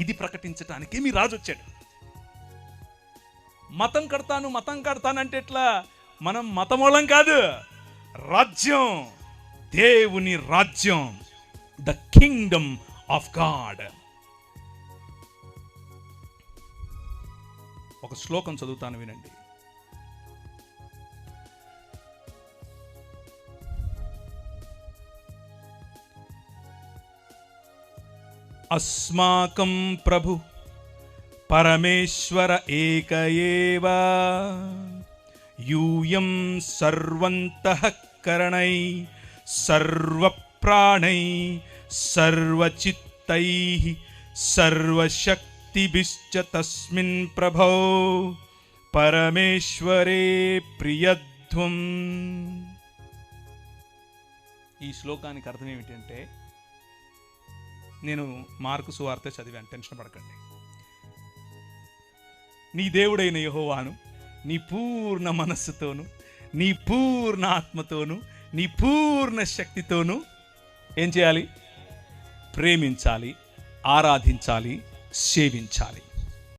ఇది ప్రకటించడానికి మీ రాజు వచ్చాడు. మతం కడతానంటే ఎట్లా? మనం మతమూలం కాదు, రాజ్యం, దేవుని రాజ్యం, ద కింగ్డమ్ ఆఫ్ గాడ్. ఒక శ్లోకం చదువుతాను, వినండి. అస్మాకం ప్రభు పరమేశ్వర ఏక ఏవ యూయం సర్వంతఃకరణై సర్వప్రాణై సర్వచిత్తై సర్వశక్తిభిశ్చ తస్మిన్ ప్రభో పరమేశ్వరే ప్రియధ్వం. ఈ శ్లోకానికి అర్థం ఏమిటంటే, నేను మార్కు సువార్త చదివాను, టెన్షన్ పడకండి. నీ దేవుడైన యెహోవాను నీ పూర్ణ మనస్సుతోను, నీ పూర్ణ ఆత్మతోను, నీ పూర్ణ శక్తితోను ఏం చేయాలి? ప్రేమించాలి, ఆరాధించాలి, సేవించాలి.